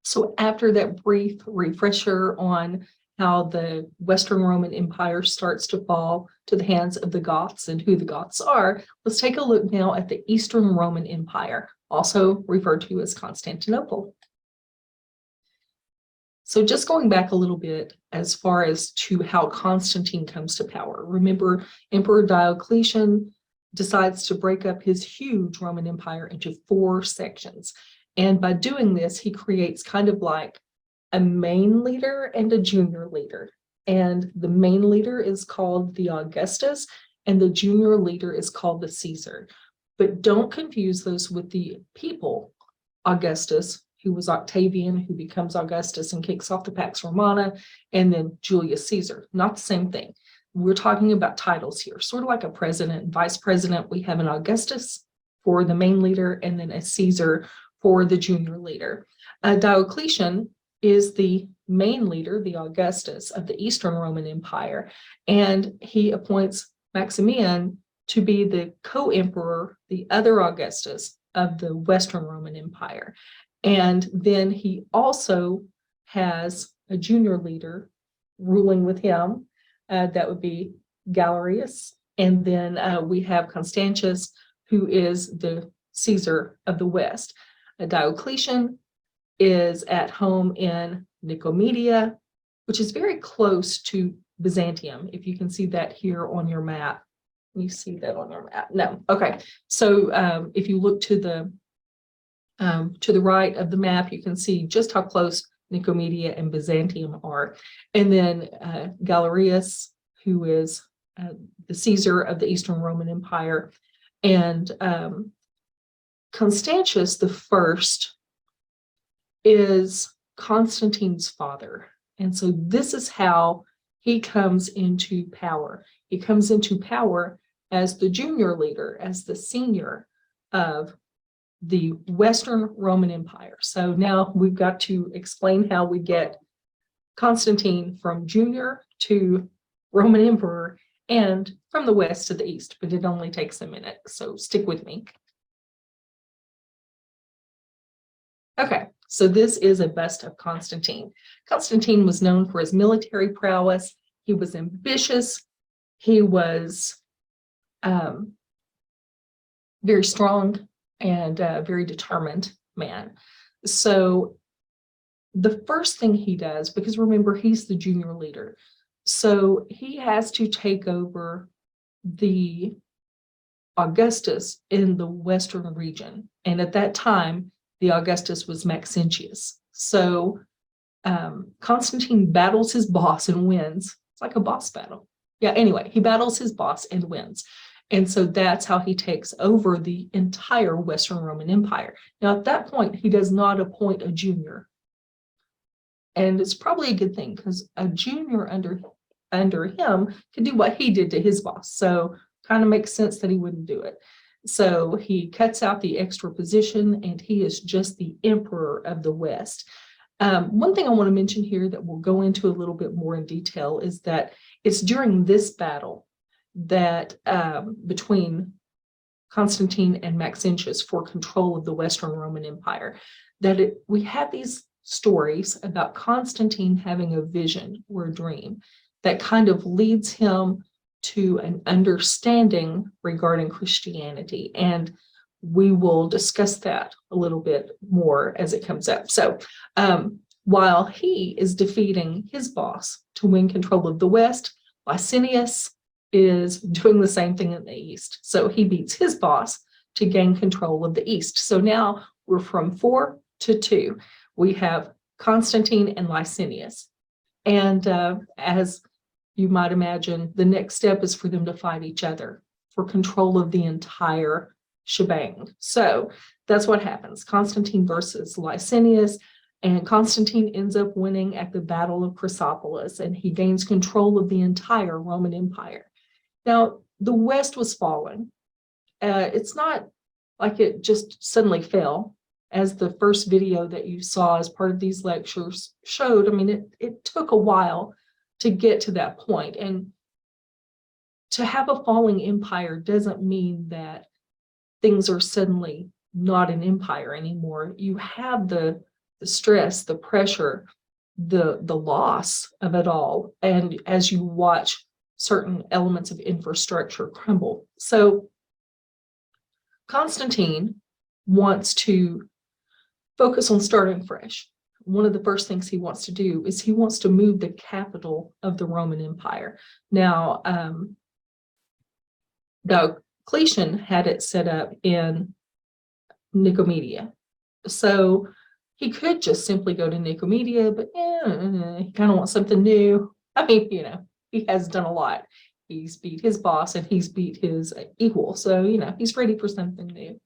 So after that brief refresher on how the Western Roman Empire starts to fall to the hands of the Goths and who the Goths are, let's take a look now at the Eastern Roman Empire, also referred to as Constantinople. So just going back a little bit as far as to how Constantine comes to power. Remember, Emperor Diocletian decides to break up his huge Roman Empire into 4 sections. And by doing this, he creates kind of like a main leader and a junior leader. And the main leader is called the Augustus, and the junior leader is called the Caesar. But don't confuse those with the people. Augustus, who was Octavian, who becomes Augustus and kicks off the Pax Romana, and then Julius Caesar. Not the same thing. We're talking about titles here, sort of like a president and vice president. We have an Augustus for the main leader and then a Caesar for the junior leader. Diocletian is the main leader, the Augustus of the Eastern Roman Empire, and he appoints Maximian to be the co-emperor, the other Augustus of the Western Roman Empire. And then he also has a junior leader ruling with him. That would be Galerius. And then we have Constantius, who is the Caesar of the West. Diocletian is at home in Nicomedia, which is very close to Byzantium. If you can see that here on your map. You see that on your map? No. Okay. So if you look to the right of the map, you can see just how close Nicomedia and Byzantium are. And then Galerius, who is the Caesar of the Eastern Roman Empire, and Constantius the First is Constantine's father. And so this is how he comes into power. He comes into power as the junior leader, as the senior of the Western Roman Empire. So now we've got to explain how we get Constantine from junior to Roman emperor and from the west to the east, but it only takes a minute, so stick with me. Okay, so this is a bust of Constantine. Constantine was known for his military prowess. He was ambitious. He was very strong and very determined man. So the first thing he does, because remember, he's the junior leader, so he has to take over the Augustus in the Western region. And at that time, the Augustus was Maxentius. So Constantine battles his boss and wins. It's like a boss battle. Yeah, anyway, he battles his boss and wins. And so that's how he takes over the entire Western Roman Empire. Now, at that point, he does not appoint a junior. And it's probably a good thing because a junior under him could do what he did to his boss. So kind of makes sense that he wouldn't do it. So he cuts out the extra position and he is just the emperor of the West. One thing I want to mention here that we'll go into a little bit more in detail is that it's during this battle that between Constantine and Maxentius for control of the Western Roman Empire, that we have these stories about Constantine having a vision or a dream that kind of leads him to an understanding regarding Christianity. And we will discuss that a little bit more as it comes up. So while he is defeating his boss to win control of the West, Licinius is doing the same thing in the East. So he beats his boss to gain control of the East. So now we're from 4 to 2. We have Constantine and Licinius. And as you might imagine, the next step is for them to fight each other for control of the entire shebang. So that's what happens. Constantine versus Licinius, and Constantine ends up winning at the Battle of Chrysopolis, and he gains control of the entire Roman Empire. Now, the West was falling. It's not like it just suddenly fell, as the first video that you saw as part of these lectures showed. I mean, it took a while to get to that point. And to have a falling empire doesn't mean that things are suddenly not an empire anymore. You have the the stress, the pressure, the loss of it all, and as you watch certain elements of infrastructure crumble. So Constantine wants to focus on starting fresh. One of the first things he wants to do is he wants to move the capital of the Roman Empire. Now, Diocletian had it set up in Nicomedia. So he could just simply go to Nicomedia, but he kind of wants something new. I mean, he has done a lot. He's beat his boss and he's beat his equal. So, he's ready for something new.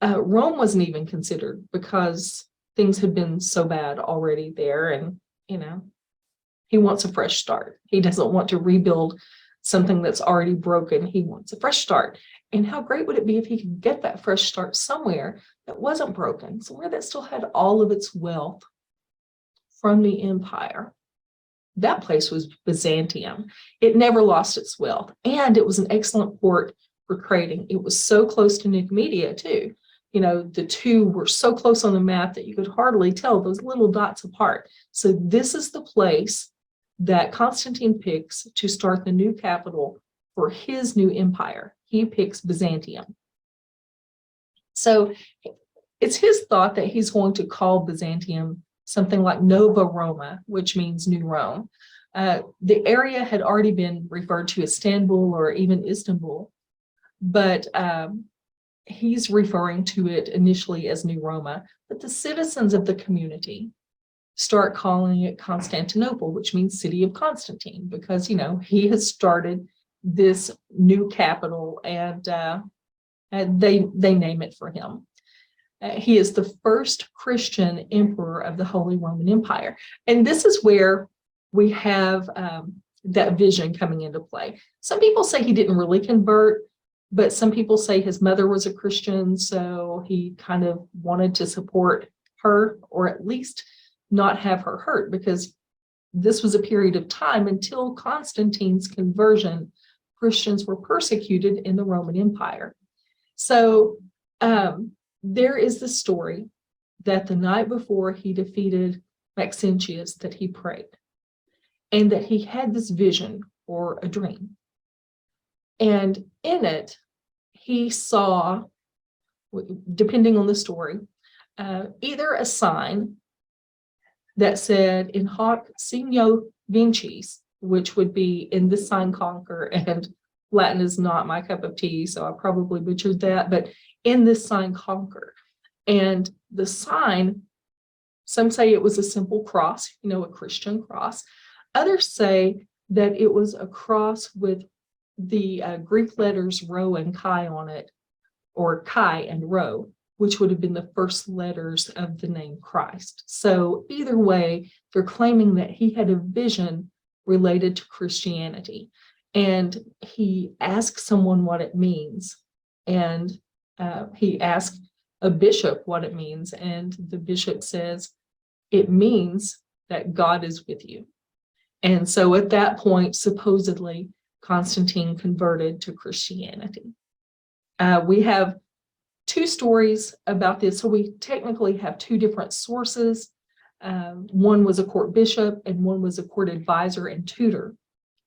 Rome wasn't even considered because things had been so bad already there. And, he wants a fresh start. He doesn't want to rebuild something that's already broken. He wants a fresh start. And how great would it be if he could get that fresh start somewhere that wasn't broken, somewhere that still had all of its wealth from the empire? That place was Byzantium. It never lost its wealth, and it was an excellent port for trading. It was so close to Nicomedia too. The two were so close on the map that you could hardly tell those little dots apart. So this is the place that Constantine picks to start the new capital for his new empire. He picks Byzantium. So it's his thought that he's going to call Byzantium something like Nova Roma, which means New Rome. The area had already been referred to as Istanbul or even Istanbul, but he's referring to it initially as New Roma. But the citizens of the community start calling it Constantinople, which means city of Constantine, because, he has started this new capital, and they name it for him. He is the first Christian emperor of the Holy Roman Empire. And this is where we have that vision coming into play. Some people say he didn't really convert, but some people say his mother was a Christian, so he kind of wanted to support her, or at least not have her hurt, because this was a period of time until Constantine's conversion. Christians were persecuted in the Roman Empire. So there is the story that the night before he defeated Maxentius that he prayed, and that he had this vision or a dream. And in it, he saw, depending on the story, either a sign that said in hoc signo vinces, which would be in this sign conquer, and Latin is not my cup of tea, so I probably butchered that, but in this sign conquer. And the sign, some say it was a simple cross, a Christian cross. Others say that it was a cross with the Greek letters rho and chi on it, or chi and rho, which would have been the first letters of the name Christ. So either way, they're claiming that he had a vision related to Christianity. And he asked someone what it means. And he asked a bishop what it means. And the bishop says, it means that God is with you. And so at that point, supposedly, Constantine converted to Christianity. We have two stories about this. So we technically have two different sources. One was a court bishop and one was a court advisor and tutor.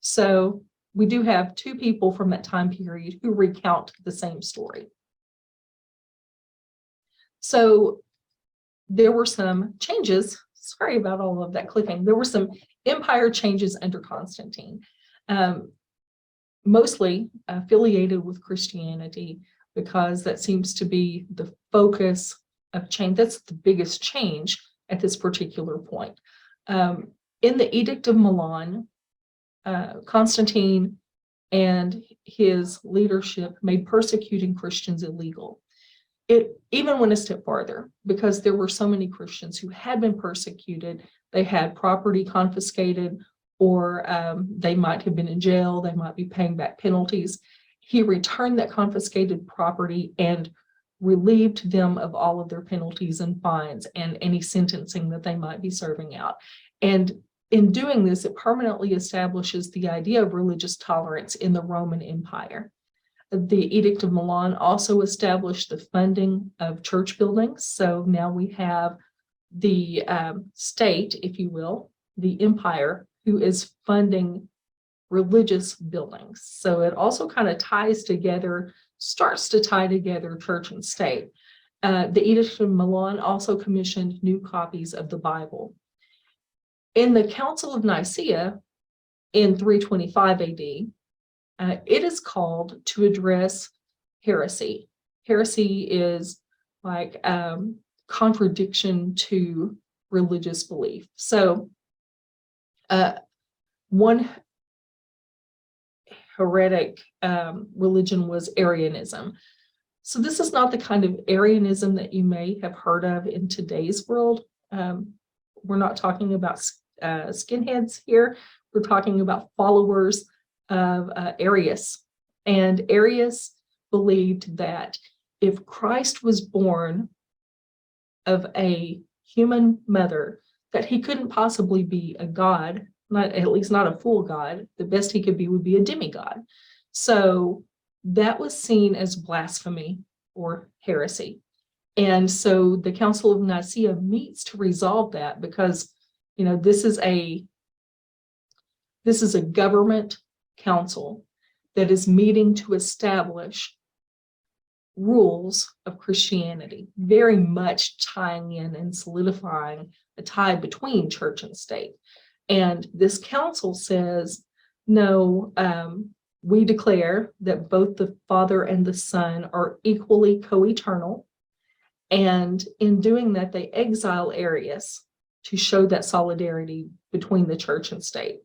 So we do have two people from that time period who recount the same story. So there were some changes. Sorry about all of that clicking. There were some empire changes under Constantine, mostly affiliated with Christianity, because that seems to be the focus of change. That's the biggest change at this particular point. In the Edict of Milan, Constantine and his leadership made persecuting Christians illegal. It even went a step farther, because there were so many Christians who had been persecuted. They had property confiscated, or they might have been in jail. They might be paying back penalties. He returned that confiscated property and relieved them of all of their penalties and fines and any sentencing that they might be serving out. And in doing this, it permanently establishes the idea of religious tolerance in the Roman Empire. The Edict of Milan also established the funding of church buildings. So now we have the state, if you will, the empire, who is funding religious buildings. So it also kind of starts to tie together church and state. The Edict of Milan also commissioned new copies of the Bible. In the Council of Nicaea in 325 AD, it is called to address heresy. Heresy is like contradiction to religious belief. So one heretic religion was Arianism. So this is not the kind of Arianism that you may have heard of in today's world. We're not talking about skinheads here. We're talking about followers of Arius. And Arius believed that if Christ was born of a human mother, that he couldn't possibly be a god, at least not a full god. The best he could be would be a demigod. So that was seen as blasphemy or heresy. And so the Council of Nicaea meets to resolve that, because this is a government council that is meeting to establish rules of Christianity, very much tying in and solidifying a tie between church and state. And this council says, no, we declare that both the Father and the Son are equally co-eternal. And in doing that, they exile Arius to show that solidarity between the church and state.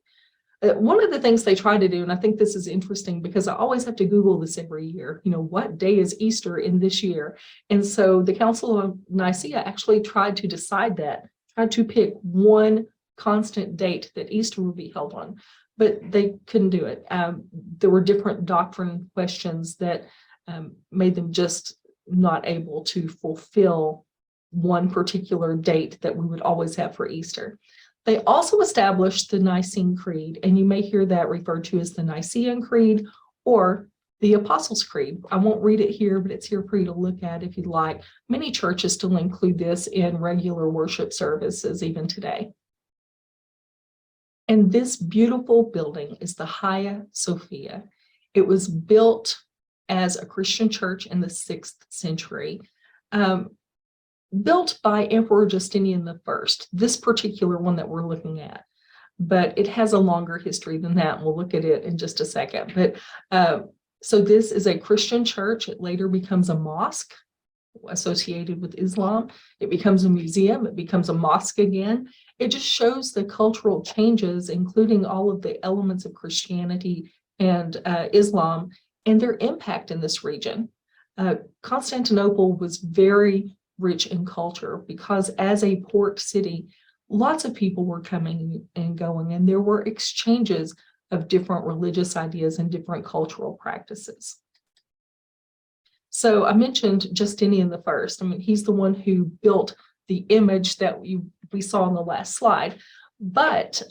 One of the things they try to do, and I think this is interesting because I always have to Google this every year, what day is Easter in this year? And so the Council of Nicaea actually tried to decide that, tried to pick one constant date that Easter would be held on, but they couldn't do it. There were different doctrine questions that made them just not able to fulfill one particular date that we would always have for Easter. They also established the Nicene Creed, and you may hear that referred to as the Nicene Creed or the Apostles' Creed. I won't read it here, but it's here for you to look at if you'd like. Many churches still include this in regular worship services even today. And this beautiful building is the Hagia Sophia. It was built as a Christian church in the 6th century. Built by Emperor Justinian I, this particular one that we're looking at, but it has a longer history than that. And we'll look at it in just a second. But so this is a Christian church. It later becomes a mosque associated with Islam. It becomes a museum. It becomes a mosque again. It just shows the cultural changes, including all of the elements of Christianity and Islam and their impact in this region. Constantinople was very rich in culture because as a port city, lots of people were coming and going, and there were exchanges of different religious ideas and different cultural practices. So I mentioned Justinian I. I mean, he's the one who built the image that we saw on the last slide, but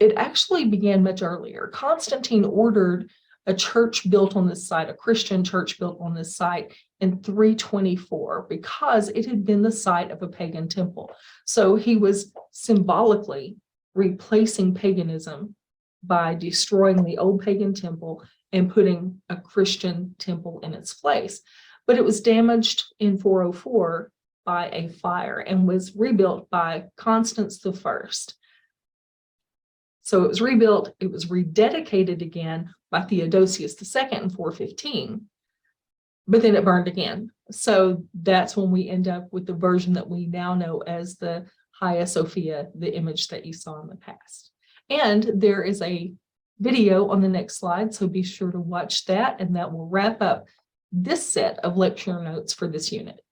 it actually began much earlier. Constantine ordered a church built on this site, a Christian church built on this site in 324, because it had been the site of a pagan temple. So he was symbolically replacing paganism by destroying the old pagan temple and putting a Christian temple in its place. But it was damaged in 404 by a fire and was rebuilt by Constans I. So it was rebuilt, it was rededicated again by Theodosius II in 415, but then it burned again. So that's when we end up with the version that we now know as the Hagia Sophia, the image that you saw in the past. And there is a video on the next slide, so be sure to watch that, and that will wrap up this set of lecture notes for this unit.